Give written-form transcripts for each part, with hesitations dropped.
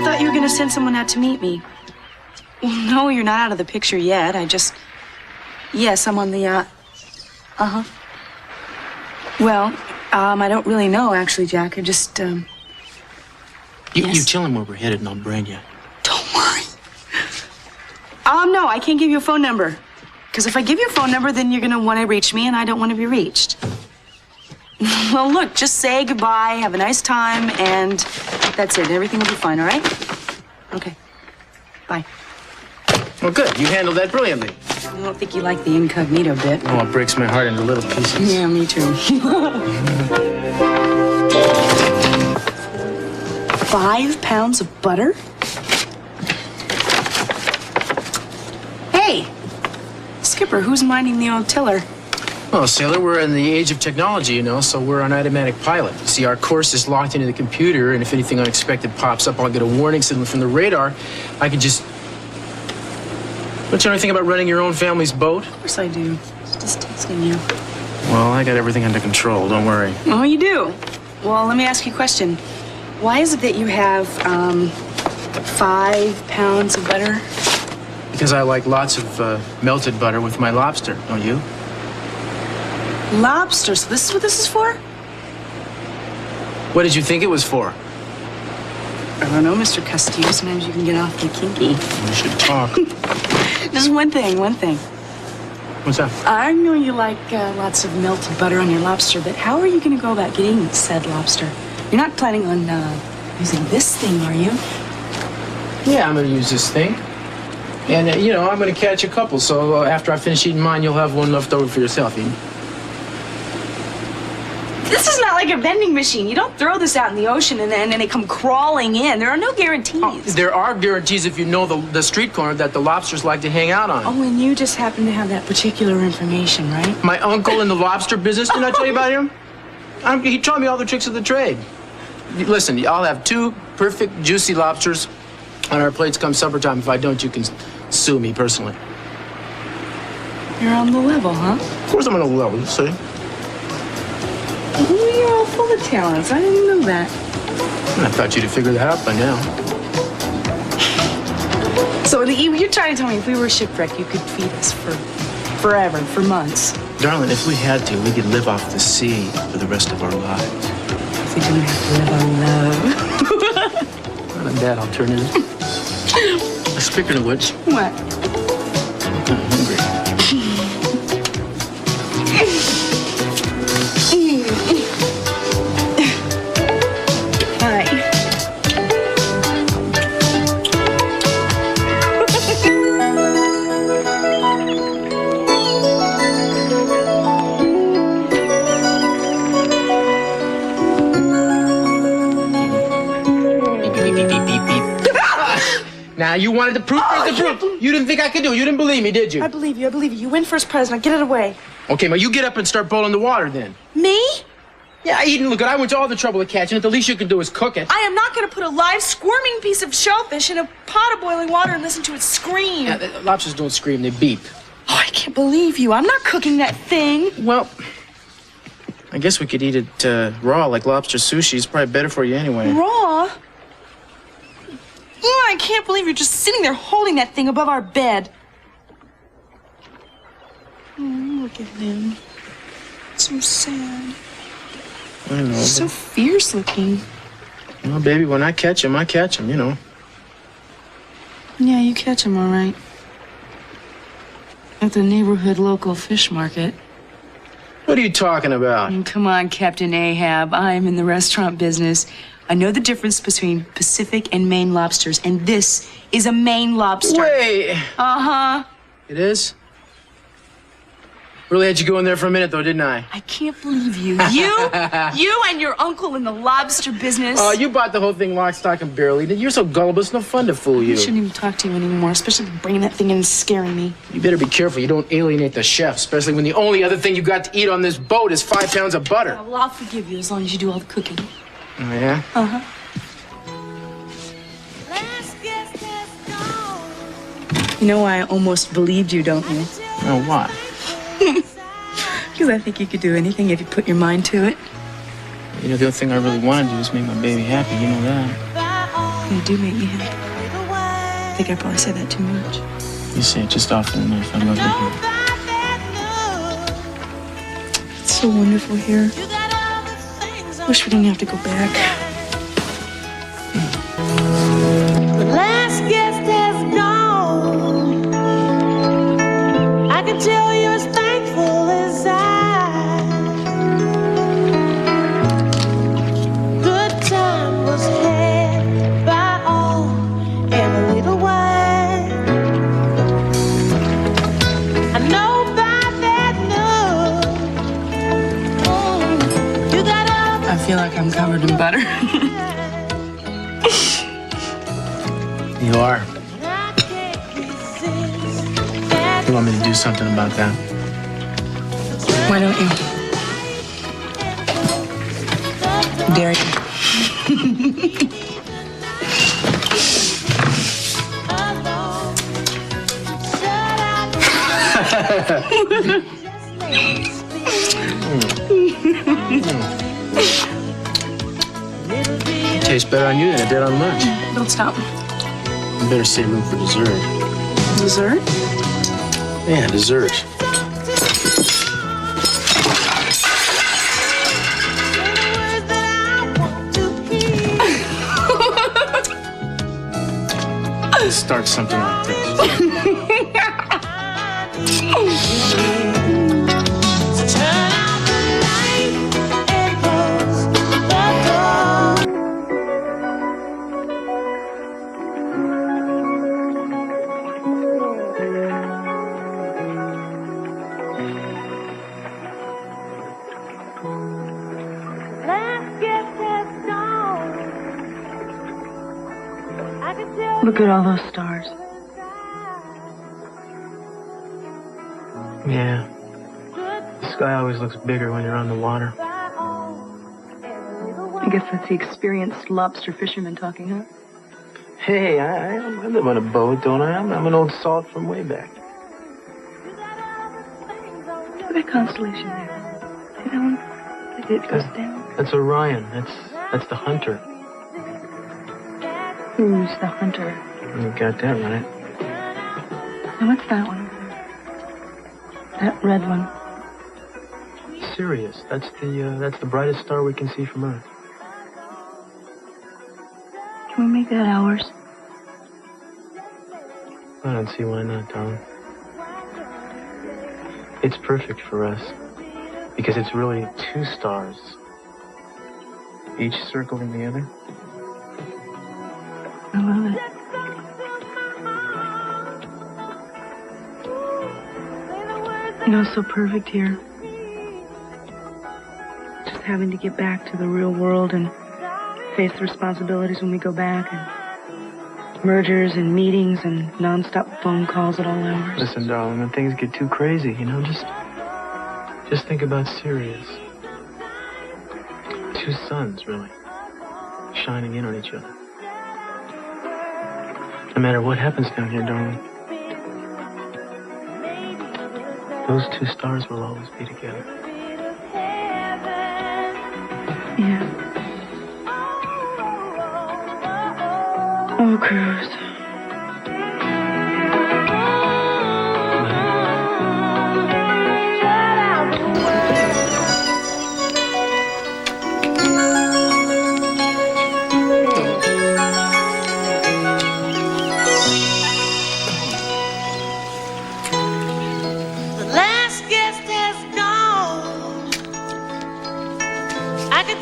I thought you were going to send someone out to meet me. Well, no, you're not out of the picture yet. Yes, I'm on the yacht. Uh-huh. Well, I don't really know, actually, Jack. I just, You tell him where we're headed and I'll brain you. Don't worry. No, I can't give you a phone number. Because if I give you a phone number, then you're going to want to reach me, and I don't want to be reached. Well, look, just say goodbye, have a nice time, and that's it. Everything will be fine, all right? Okay. Bye. Well, good. You handled that brilliantly. I don't think you like the incognito bit. Oh, it breaks my heart into little pieces. Yeah, me too. 5 pounds of butter? Hey, Skipper, who's minding the old tiller? Well, sailor, we're in the age of technology, you know, so we're on automatic pilot. See, our course is locked into the computer, and if anything unexpected pops up, I'll get a warning signal from the radar. I can just... Don't you know anything about running your own family's boat? Of course I do. Just testing you. Well, I got everything under control, don't worry. Oh, you do? Well, let me ask you a question. Why is it that you have, 5 pounds of butter? Because I like lots of melted butter with my lobster, don't you? Lobster, so this is what this is for? What did you think it was for? I don't know, Mr. Castillo. Sometimes you can get awfully kinky. We should talk. Just one thing. What's that? I know you like lots of melted butter on your lobster, but how are you going to go about getting said lobster? You're not planning on using this thing, are you? Yeah, I'm going to use this thing. And, you know, I'm going to catch a couple, so after I finish eating mine, you'll have one left over for yourself, Eden. This is not like a vending machine. You don't throw this out in the ocean and then they come crawling in. There are no guarantees. Oh, there are guarantees if you know the street corner that the lobsters like to hang out on. Oh, and you just happen to have that particular information, right? My uncle in the lobster business, didn't I tell you about him? He taught me all the tricks of the trade. Listen, I'll have 2 perfect, juicy lobsters on our plates come supper time. If I don't, you can sue me personally. You're on the level, huh? Of course I'm on the level, you see. Oh, you're all full of talents. I didn't know that. I thought you'd have figured that out by now. So you're trying to tell me if we were shipwrecked, you could feed us for forever, for months. Darling, if we had to, we could live off the sea for the rest of our lives. If we don't have to live on love. Well, on that alternative. Speaking of which... What? I'm kind of hungry. Hi. Now, you wanted the proof? Where's the proof? You didn't think I could do it. You didn't believe me, did you? I believe you. You win first prize. Now get it away. Okay, well, you get up and start boiling the water then. Me? Yeah, Eden, look, I went to all the trouble of catching it. The least you can do is cook it. I am not going to put a live squirming piece of shellfish in a pot of boiling water and listen to it scream. Yeah, the lobsters don't scream, they beep. Oh, I can't believe you. I'm not cooking that thing. Well, I guess we could eat it raw like lobster sushi. It's probably better for you anyway. Raw? Oh, I can't believe you're just sitting there holding that thing above our bed. Oh, look at him. So sad. I know. So fierce looking. Well, baby, when I catch him, you know. Yeah, you catch him all right. At the neighborhood local fish market. What are you talking about? Oh, come on, Captain Ahab. I am in the restaurant business. I know the difference between Pacific and Maine lobsters, and this is a Maine lobster. Wait. Uh-huh. It is? Really had you go in there for a minute, though, didn't I? I can't believe you. You and your uncle in the lobster business. Oh, you bought the whole thing lock, stock, and barrel. You're so gullible, it's no fun to fool you. I shouldn't even talk to you anymore, especially bringing that thing in and scaring me. You better be careful you don't alienate the chef, especially when the only other thing you got to eat on this boat is 5 pounds of butter. Well, I'll forgive you as long as you do all the cooking. Oh, yeah? Uh-huh. You know why I almost believed you, don't you? Oh, why? Because I think you could do anything if you put your mind to it. You know, the only thing I really want to do is make my baby happy. You know that. You do make me happy. I think I probably say that too much. You say it just often enough. I love to hear it. It's so wonderful here. Wish we didn't have to go back. The last guest has gone. I can tell you're as thankful as I. Good time was had by all and a little wine. I know by that noon, you got up. I feel like I'm covered in butter. You are. You want me to do something about that? Why don't you? Dare you? It tastes better on you than it did on lunch. Don't stop. You better save room for dessert. Dessert? Yeah, dessert. Let's start something like this. Look at all those stars. Yeah. The sky always looks bigger when you're on the water. I guess that's the experienced lobster fisherman talking, huh? Hey, I live on a boat, don't I? I'm an old salt from way back. Look at that constellation there. See that one? It goes down. That's Orion. That's the hunter. Who's the hunter? You got that right. Now what's that one? That red one. Sirius. That's the brightest star we can see from Earth. Can we make that ours? I don't see why not, darling. It's perfect for us because it's really two stars, each circling the other. I love it. You know, it's so perfect here. Just having to get back to the real world and face the responsibilities when we go back, and mergers and meetings and nonstop phone calls at all hours. Listen, darling, when things get too crazy, just think about Sirius. Two suns, really, shining in on each other. No matter what happens down here, darling, those two stars will always be together. Yeah. Oh, Cruz.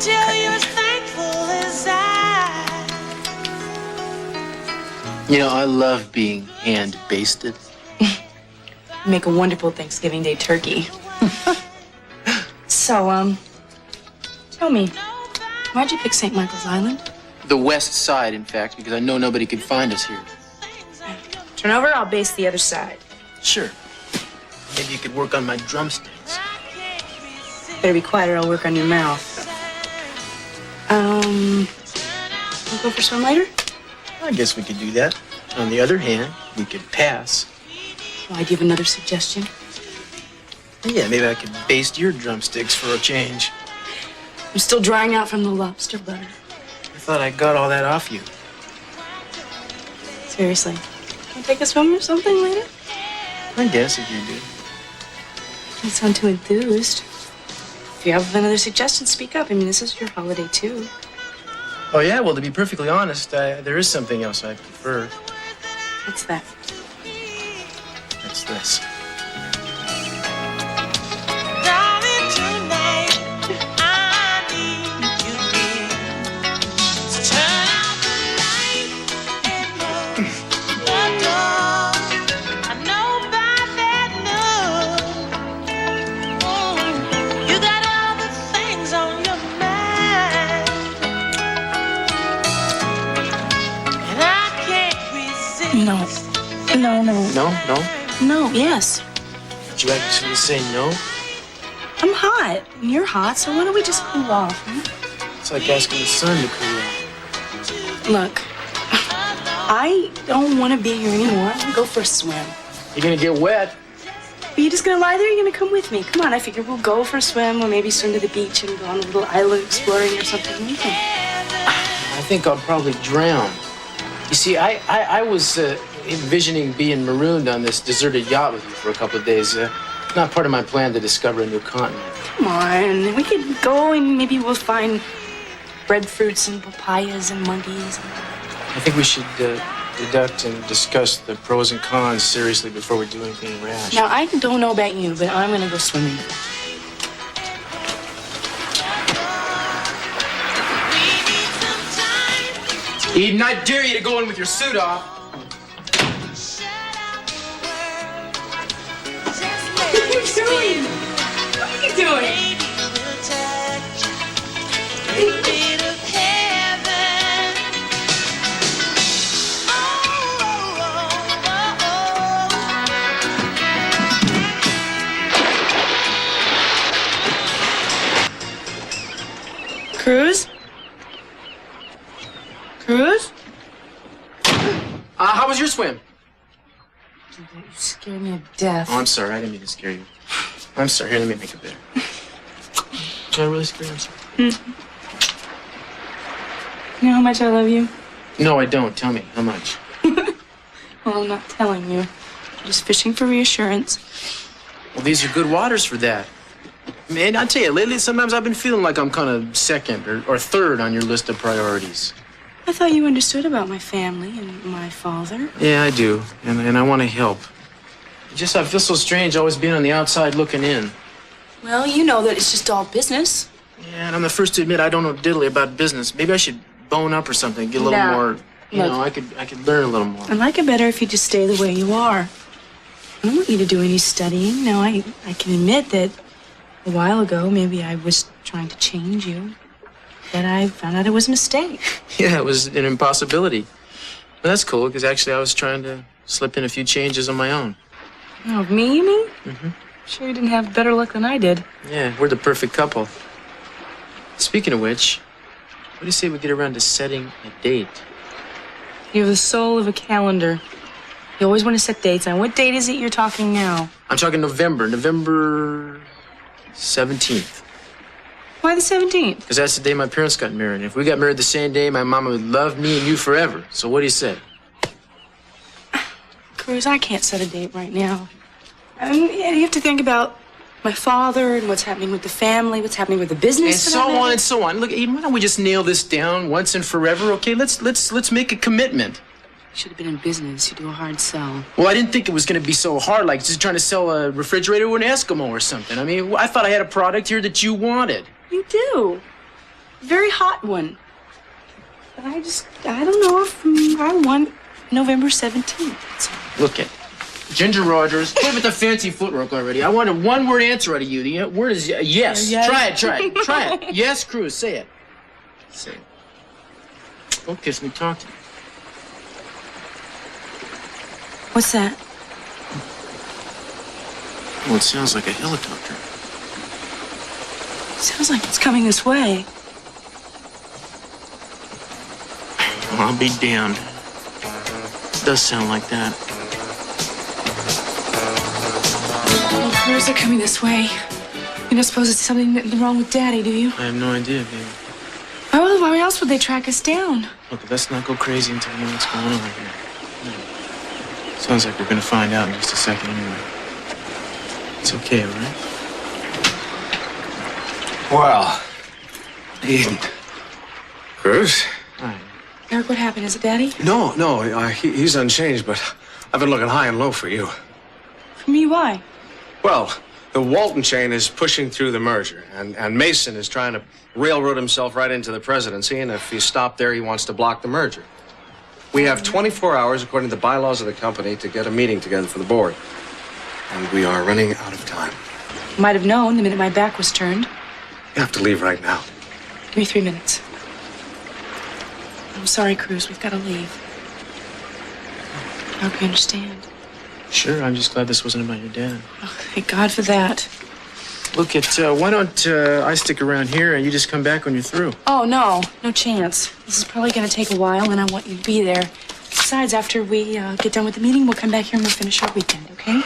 Tell you as thankful as I. You know, I love being hand-basted. Make a wonderful Thanksgiving Day turkey. So, tell me, why'd you pick St. Michael's Island? The west side, in fact, because I know nobody could find us here. Turn over, I'll base the other side. Sure. Maybe you could work on my drumsticks. Better be quiet or I'll work on your mouth. We'll go for swim later? I guess we could do that. On the other hand, we could pass. Well, I give another suggestion. Yeah, maybe I could baste your drumsticks for a change. I'm still drying out from the lobster butter. I thought I got all that off you. Seriously. Want to take a swim or something later? I guess if you do. Don't sound too enthused. If you have another suggestion, speak up. I mean, this is your holiday, too. Oh, yeah? Well, to be perfectly honest, there is something else I prefer. What's that? That's this. Darling, tonight I need you near. So turn out the light and close the door. I know by that look, you got other things on your mind, and I can't resist. No. No. No? No, yes. Did you actually say no? I'm hot, and you're hot, so why don't we just cool off, huh? It's like asking the sun to cool off. Look, I don't want to be here anymore. I'm gonna go for a swim. You're gonna get wet. Are you just gonna lie there? Or are you gonna come with me? Come on, I figure we'll go for a swim, or maybe swim to the beach and go on a little island exploring or something. What do you think? I think I'll probably drown. You see, I was envisioning being marooned on this deserted yacht with you for a couple of days. Not part of my plan to discover a new continent. Come on, we could go and maybe we'll find breadfruits and papayas and monkeys. I think we should deduct and discuss the pros and cons seriously before we do anything rash. Now, I don't know about you, but I'm gonna go swimming. Eden, I dare you to go in with your suit off. What are you doing? What are you doing? Cruz? Cruz? How was your swim? You scared me to death. Oh, I'm sorry. I didn't mean to scare you. I'm sorry. Here, let me make it better. Did I really scare you? I'm sorry. You know how much I love you? No, I don't. Tell me. How much? Well, I'm not telling you. I'm just fishing for reassurance. Well, these are good waters for that. Man, I'll tell you, lately sometimes I've been feeling like I'm kind of second or third on your list of priorities. I thought you understood about my family and my father. Yeah, I do. And I want to help. Just I feel so strange always being on the outside looking in. Well, you know that it's just all business. Yeah, and I'm the first to admit I don't know diddly about business. Maybe I should bone up or something, get a little No. more, you Look. know, I could learn a little more. I like it better if you just stay the way you are. I don't want you to do any studying. Now, I can admit that a while ago, maybe I was trying to change you. But I found out it was a mistake. Yeah, it was an impossibility. But that's cool, because actually I was trying to slip in a few changes on my own. Oh, me, you mean? Mm-hmm. Sure you didn't have better luck than I did. Yeah, we're the perfect couple. Speaking of which, what do you say we get around to setting a date? You have the soul of a calendar. You always want to set dates. And what date is it you're talking now? I'm talking November 17th. Why the 17th? Because that's the day my parents got married. And if we got married the same day, my mama would love me and you forever. So what do you say? Cruz, I can't set a date right now. I mean, yeah, you have to think about my father and what's happening with the family, what's happening with the business. And so on and so on. Look, Eden, why don't we just nail this down once and forever? Okay, let's make a commitment. You should have been in business. You do a hard sell. Well, I didn't think it was going to be so hard, like just trying to sell a refrigerator to an Eskimo or something. I mean, I thought I had a product here that you wanted. You do. A very hot one. But I don't know if I want November 17th. Look at Ginger Rogers. Quit with the fancy footwork already. I want a one-word answer out of you. The word is yes. Yes. Try it. Yes, Cruz. Say it. Say it. Don't kiss me. Talk to me. What's that? Oh, it sounds like a helicopter. Sounds like it's coming this way. Well, I'll be damned. It does sound like that. Well, Cruz, they're coming this way. You don't suppose it's something wrong with Daddy, do you? I have no idea, baby. Why else would they track us down? Look, let's not go crazy until we know what's going on here. Sounds like we're gonna find out in just a second anyway. It's okay, all right? Well, Eden. Cruz? Hi. Eric, what happened? Is it Daddy? No, he's unchanged, but I've been looking high and low for you. For me, why? Well, the Walton chain is pushing through the merger, and Mason is trying to railroad himself right into the presidency, and if he's stopped there, he wants to block the merger. We have 24 hours, according to the bylaws of the company, to get a meeting together for the board. And we are running out of time. Might have known the minute my back was turned. You have to leave right now. Give me 3 minutes. I'm sorry, Cruz. We've got to leave. I hope you understand. Sure, I'm just glad this wasn't about your dad. Oh, thank God for that. Look, why don't I stick around here and you just come back when you're through? Oh, no. No chance. This is probably going to take a while, and I want you to be there. Besides, after we get done with the meeting, we'll come back here and we'll finish our weekend, okay?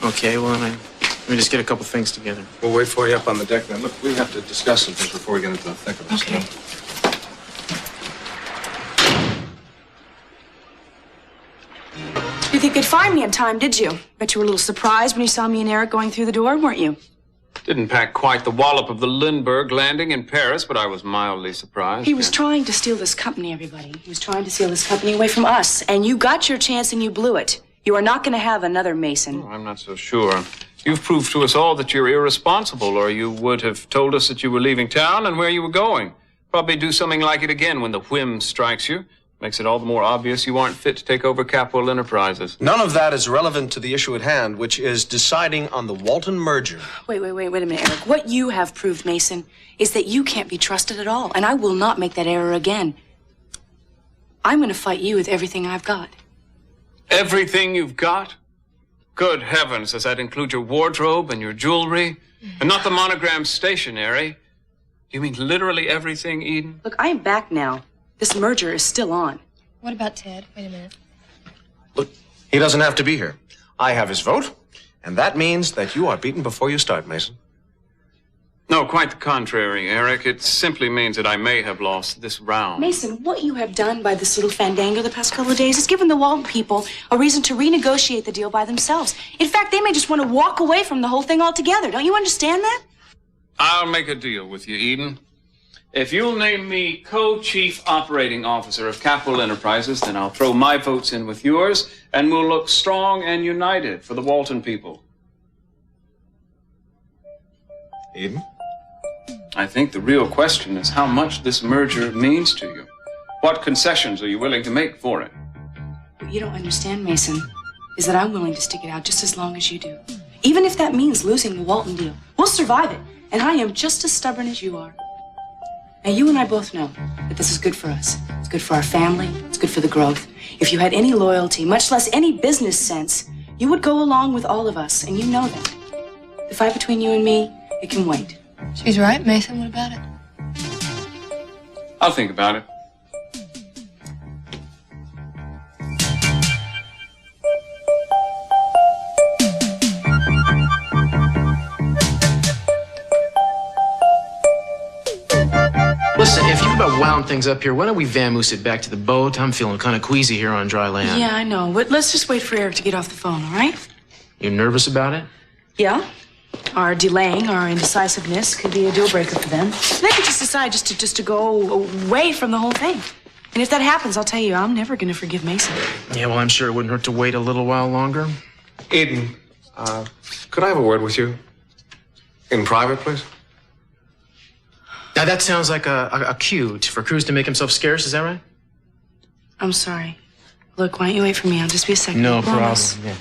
Okay, well, let me just get a couple things together. We'll wait for you up on the deck then. Look, we have to discuss some things before we get into the thick of this. Okay. You think they'd find me in time, did you? Bet you were a little surprised when you saw me and Eric going through the door, weren't you? Didn't pack quite the wallop of the Lindbergh landing in Paris, but I was mildly surprised. He was trying to steal this company, everybody. He was trying to steal this company away from us, and you got your chance and you blew it. You are not going to have another Mason. Oh, I'm not so sure. You've proved to us all that you're irresponsible, or you would have told us that you were leaving town and where you were going. Probably do something like it again when the whim strikes you. Makes it all the more obvious you aren't fit to take over Capital Enterprises. None of that is relevant to the issue at hand, which is deciding on the Walton merger. Wait a minute, Eric. What you have proved, Mason, is that you can't be trusted at all, and I will not make that error again. I'm going to fight you with everything I've got. Everything you've got? Good heavens, does that include your wardrobe and your jewelry? And not the monogram stationery? You mean literally everything, Eden? Look, I am back now. This merger is still on. What about Ted? Wait a minute. Look, he doesn't have to be here. I have his vote, and that means that you are beaten before you start, Mason. No, quite the contrary, Eric. It simply means that I may have lost this round. Mason, what you have done by this little fandango the past couple of days has given the Walton people a reason to renegotiate the deal by themselves. In fact, they may just want to walk away from the whole thing altogether. Don't you understand that? I'll make a deal with you, Eden. If you'll name me co-chief operating officer of Capital Enterprises, then I'll throw my votes in with yours, and we'll look strong and united for the Walton people. Eden? I think the real question is how much this merger means to you. What concessions are you willing to make for it? What you don't understand, Mason, is that I'm willing to stick it out just as long as you do. Even if that means losing the Walton deal. We'll survive it, and I am just as stubborn as you are. Now, you and I both know that this is good for us. It's good for our family. It's good for the growth. If you had any loyalty, much less any business sense, you would go along with all of us, and you know that. The fight between you and me, it can wait. She's right, Mason. What about it? I'll think about it. Listen, if you've about wound things up here, why don't we vamoose it back to the boat? I'm feeling kind of queasy here on dry land. Yeah, I know, but let's just wait for Eric to get off the phone, all right? You nervous about it? Yeah. Our delaying, our indecisiveness could be a deal breaker for them. They could just decide just to go away from the whole thing. And if that happens, I'll tell you, I'm never going to forgive Mason. Yeah, well, I'm sure it wouldn't hurt to wait a little while longer. Eden, could I have a word with you? In private, please? Now, that sounds like a cue for Cruz to make himself scarce, is that right? I'm sorry. Look, why don't you wait for me? I'll just be a second. No I promise. problem, yeah.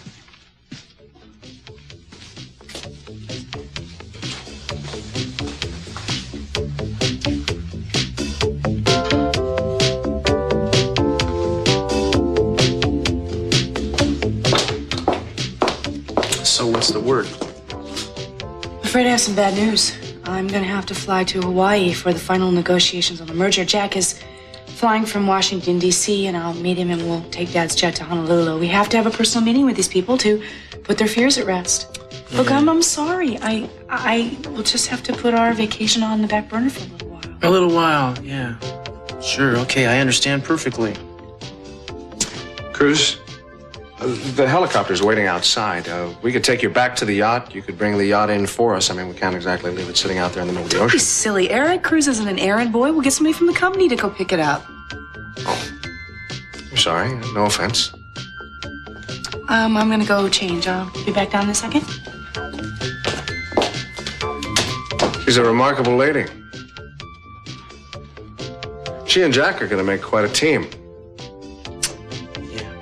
So what's the word? I'm afraid I have some bad news. I'm going to have to fly to Hawaii for the final negotiations on the merger. Jack is flying from Washington, D.C., and I'll meet him and we'll take Dad's jet to Honolulu. We have to have a personal meeting with these people to put their fears at rest. Look, I'm sorry. I will just have to put our vacation on the back burner for a little while. A little while, yeah. Sure, okay, I understand perfectly. Cruz, the helicopter's waiting outside. We could take you back to the yacht. You could bring the yacht in for us. I mean, we can't exactly leave it sitting out there in the middle of the Don't be ocean. silly, Eric. Cruz isn't an errand boy. We'll get somebody from the company to go pick it up. Oh, I'm sorry. No offense. I'm gonna go change. I'll be back down in a second. She's a remarkable lady. She and Jack are going to make quite a team. Yeah.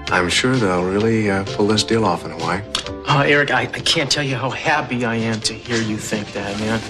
I'm sure they'll really pull this deal off in Hawaii. Eric, I can't tell you how happy I am to hear you think that, man.